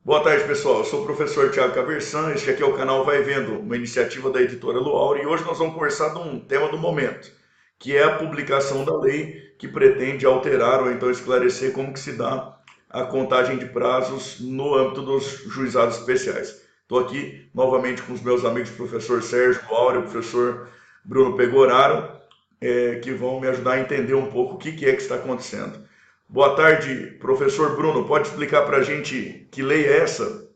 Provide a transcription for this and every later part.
Boa tarde, pessoal. Eu sou o professor Tiago Caversan. Este aqui é o canal Vai Vendo, uma iniciativa da editora Luaura, e hoje nós vamos conversar de um tema do momento, que é a publicação da lei que pretende alterar ou então esclarecer como que se dá a contagem de prazos no âmbito dos juizados especiais. Estou aqui novamente com os meus amigos, o professor Sérgio Luaura e o professor Bruno Pegoraro, que vão me ajudar a entender um pouco o que é que está acontecendo. Boa tarde, professor Bruno. Pode explicar para a gente que lei é essa?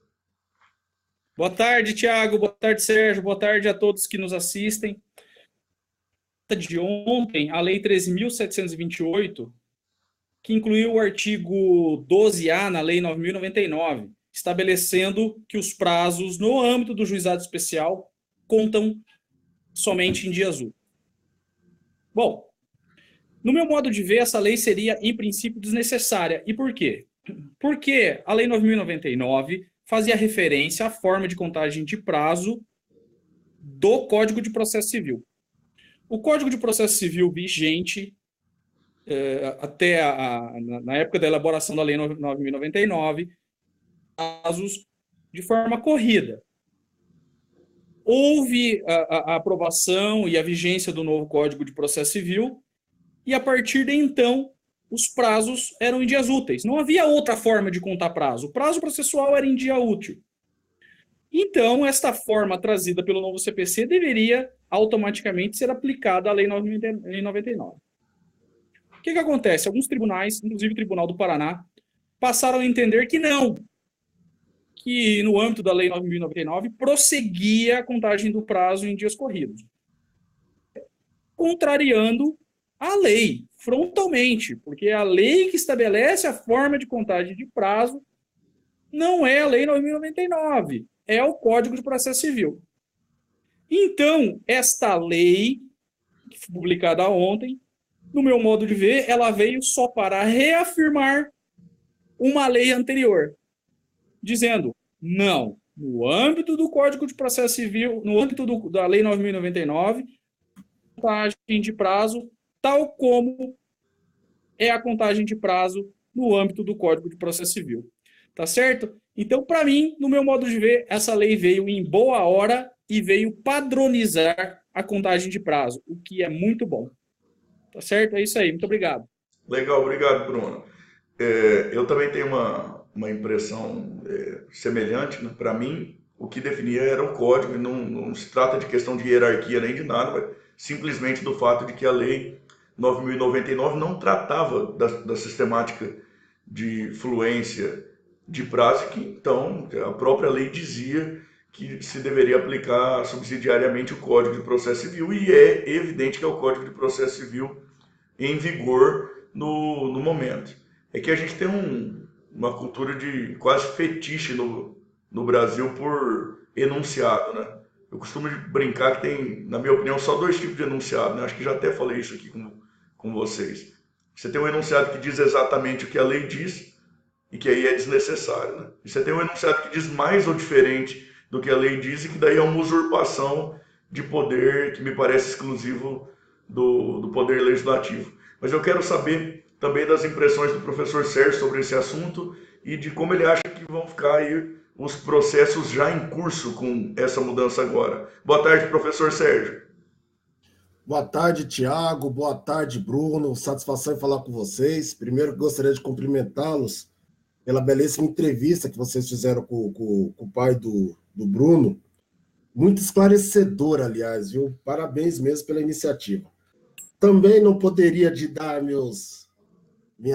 Boa tarde, Tiago. Boa tarde, Sérgio. Boa tarde a todos que nos assistem. De ontem, a Lei 13.728, que incluiu o artigo 12A na Lei 9.099, estabelecendo que os prazos no âmbito do juizado especial contam somente em dias úteis. Bom, no meu modo de ver, essa lei seria, em princípio, desnecessária. E por quê? Porque a Lei 9.099 fazia referência à forma de contagem de prazo do Código de Processo Civil. O Código de Processo Civil vigente, na época da elaboração da Lei 9.099, prazos de forma corrida. Houve a aprovação e a vigência do novo Código de Processo Civil, e a partir de então, os prazos eram em dias úteis. Não havia outra forma de contar prazo. O prazo processual era em dia útil. Então, esta forma trazida pelo novo CPC deveria automaticamente ser aplicada à Lei 9.099. O que acontece? Alguns tribunais, inclusive o Tribunal do Paraná, passaram a entender que não, que no âmbito da Lei 9.099 prosseguia a contagem do prazo em dias corridos, contrariando a lei, frontalmente, porque a lei que estabelece a forma de contagem de prazo não é a Lei 9.099, é o Código de Processo Civil. Então, esta lei, que foi publicada ontem, no meu modo de ver, ela veio só para reafirmar uma lei anterior, dizendo, não, no âmbito do Código de Processo Civil, no âmbito da Lei 9.099, contagem de prazo, tal como é a contagem de prazo no âmbito do Código de Processo Civil. Tá certo? Então, para mim, no meu modo de ver, essa lei veio em boa hora e veio padronizar a contagem de prazo, o que é muito bom. Tá certo? É isso aí. Muito obrigado. Legal, obrigado, Bruno. Eu também tenho uma impressão semelhante, né? Para mim, o que definia era o código, e não se trata de questão de hierarquia nem de nada, mas simplesmente do fato de que a lei 9.099 não tratava da sistemática de fluência de prazo, que então a própria lei dizia que se deveria aplicar subsidiariamente o Código de Processo Civil, e é evidente que é o Código de Processo Civil em vigor no momento. É que a gente tem uma cultura de quase fetiche no Brasil por enunciado, né? Eu costumo brincar que tem, na minha opinião, só dois tipos de enunciado, né? Acho que já até falei isso aqui com vocês. Você tem um enunciado que diz exatamente o que a lei diz, e que aí é desnecessário, né? E você tem um enunciado que diz mais ou diferente do que a lei diz, e que daí é uma usurpação de poder que me parece exclusivo do poder legislativo. Mas eu quero saber também das impressões do professor Sérgio sobre esse assunto e de como ele acha que vão ficar aí os processos já em curso com essa mudança agora. Boa tarde, professor Sérgio. Boa tarde, Tiago. Boa tarde, Bruno. Satisfação em falar com vocês. Primeiro, gostaria de cumprimentá-los pela belíssima entrevista que vocês fizeram com o pai do Bruno. Muito esclarecedor, aliás, viu? Parabéns mesmo pela iniciativa. Também não poderia de dar minhas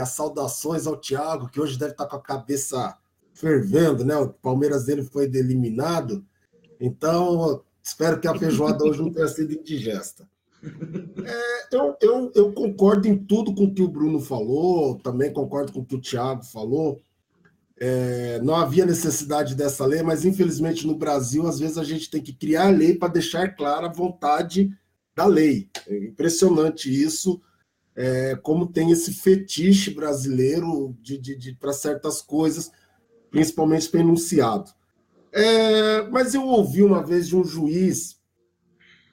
saudações ao Tiago, que hoje deve estar com a cabeça fervendo, né? O Palmeiras dele foi eliminado. Então, espero que a feijoada hoje não tenha sido indigesta. Eu concordo em tudo com o que o Bruno falou, também concordo com o que o Tiago falou. Não havia necessidade dessa lei, mas infelizmente no Brasil, às vezes a gente tem que criar a lei para deixar clara a vontade da lei. É impressionante isso, como tem esse fetiche brasileiro para certas coisas, principalmente para enunciado. Mas eu ouvi uma vez de um juiz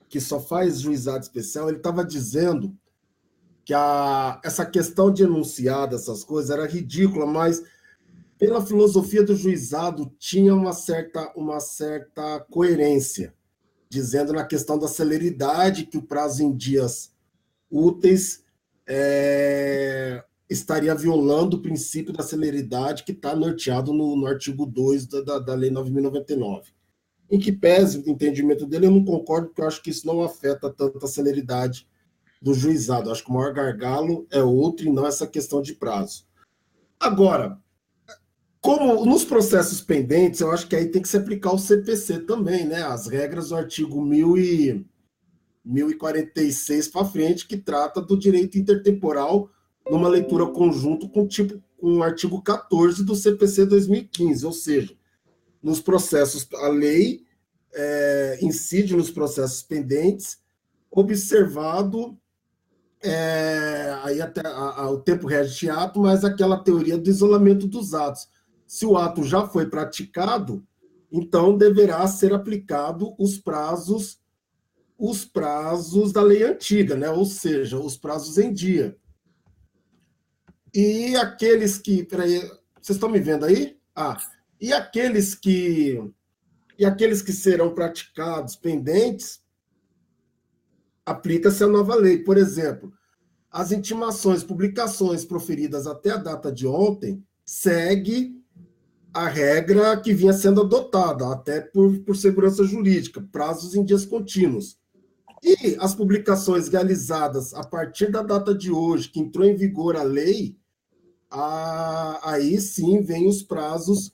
que só faz juizado especial, ele estava dizendo que essa questão de enunciado, essas coisas, era ridícula, mas pela filosofia do juizado, tinha uma certa coerência, dizendo na questão da celeridade que o prazo em dias úteis estaria violando o princípio da celeridade que está norteado no artigo 2 da Lei 9.099. Em que pese o entendimento dele, eu não concordo, porque eu acho que isso não afeta tanto a celeridade do juizado. Eu acho que o maior gargalo é outro e não essa questão de prazo. Agora, como nos processos pendentes, eu acho que aí tem que se aplicar o CPC também, né? As regras do artigo 1046 para frente, que trata do direito intertemporal numa leitura conjunto com o artigo 14 do CPC 2015, ou seja, nos processos, a lei incide nos processos pendentes, observado aí até o tempo rege ato, mas aquela teoria do isolamento dos atos. Se o ato já foi praticado, então deverá ser aplicado os prazos da lei antiga, né? Ou seja, os prazos em dia. E aqueles que... Peraí, vocês estão me vendo aí? E aqueles que serão praticados pendentes, aplica-se a nova lei. Por exemplo, as intimações, publicações proferidas até a data de ontem segue a regra que vinha sendo adotada, até por segurança jurídica, prazos em dias contínuos. E as publicações realizadas a partir da data de hoje, que entrou em vigor a lei, aí sim vem os prazos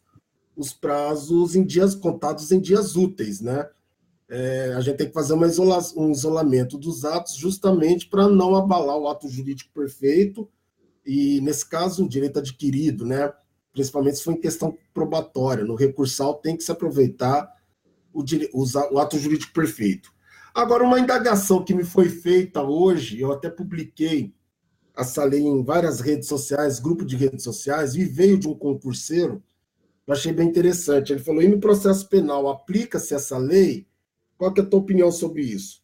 em dias contados em dias úteis, né? A gente tem que fazer um isolamento dos atos justamente para não abalar o ato jurídico perfeito e, nesse caso, o direito adquirido, né? Principalmente se for em questão probatória. No recursal tem que se aproveitar o ato jurídico perfeito. Agora, uma indagação que me foi feita hoje, eu até publiquei essa lei em várias redes sociais, grupo de redes sociais, e veio de um concurseiro, eu achei bem interessante. Ele falou, e no processo penal, aplica-se essa lei? Qual que é a tua opinião sobre isso?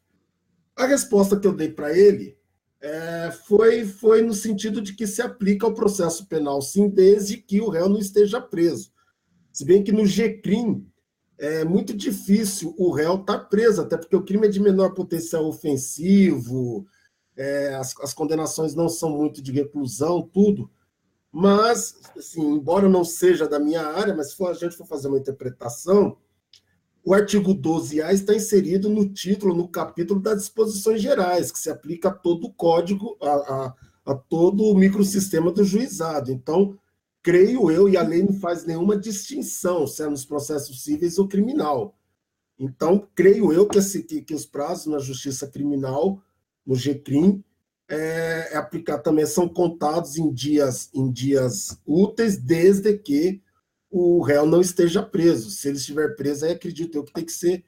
A resposta que eu dei para ele foi no sentido de que se aplica ao processo penal, sim, desde que o réu não esteja preso. Se bem que no GCRIM é muito difícil o réu estar preso, até porque o crime é de menor potencial ofensivo, as condenações não são muito de reclusão, tudo. Mas, assim, embora não seja da minha área, mas se a gente for fazer uma interpretação, o artigo 12A está inserido no título, no capítulo das disposições gerais, que se aplica a todo o código, a todo o microsistema do juizado. Então, creio eu, e a lei não faz nenhuma distinção, se é nos processos cíveis ou criminal. Então, creio eu que os prazos na justiça criminal, no GCRIM, aplicar também, são contados em dias úteis, desde que o réu não esteja preso. Se ele estiver preso, aí acredito eu que tem que ser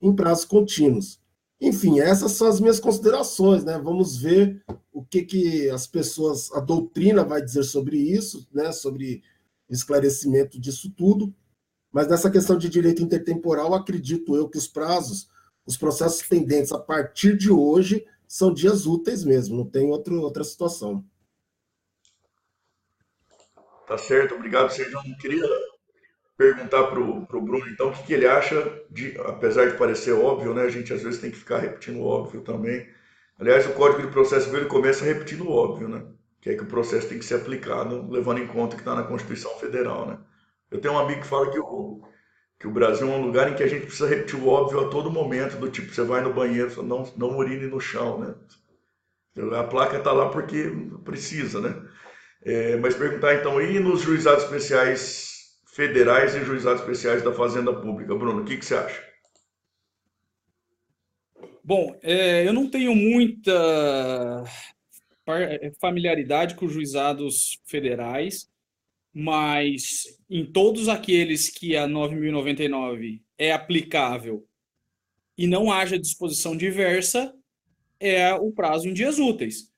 em prazos contínuos. Enfim, essas são as minhas considerações, né? Vamos ver o que as pessoas, a doutrina vai dizer sobre isso, né? Sobre o esclarecimento disso tudo. Mas nessa questão de direito intertemporal, acredito eu que os processos pendentes a partir de hoje são dias úteis mesmo, não tem outra situação. Tá certo, obrigado. Você não queria perguntar para o Bruno, então, o que, que ele acha apesar de parecer óbvio, né? A gente às vezes tem que ficar repetindo o óbvio também. Aliás, o Código de Processo Civil ele começa repetindo o óbvio, né? Que é que o processo tem que ser aplicado, levando em conta que está na Constituição Federal, né? Eu tenho um amigo que fala que o Brasil é um lugar em que a gente precisa repetir o óbvio a todo momento, do tipo, você vai no banheiro, não urine no chão, né? A placa está lá porque precisa, né? Mas perguntar então, e nos juizados especiais federais e juizados especiais da Fazenda Pública? Bruno, o que você acha? Bom, eu não tenho muita familiaridade com os juizados federais, mas em todos aqueles que a 9.099 é aplicável e não haja disposição diversa, é o prazo em dias úteis,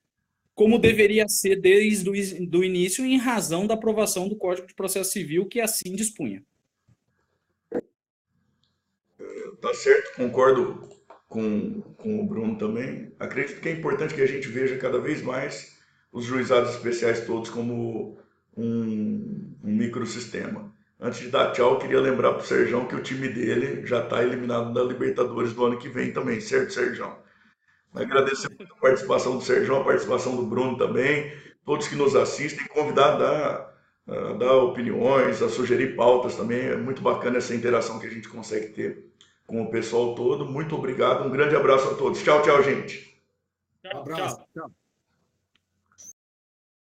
como deveria ser desde o início, em razão da aprovação do Código de Processo Civil, que assim dispunha. Tá certo, concordo com o Bruno também. Acredito que é importante que a gente veja cada vez mais os juizados especiais todos como um microsistema. Antes de dar tchau, eu queria lembrar para o Serjão que o time dele já está eliminado da Libertadores do ano que vem também, certo, Serjão? Agradecer muito a participação do Serjão, a participação do Bruno também, todos que nos assistem, convidar a dar opiniões, a sugerir pautas também. É muito bacana essa interação que a gente consegue ter com o pessoal todo. Muito obrigado, um grande abraço a todos. Tchau, tchau, gente. Um abraço. Tchau.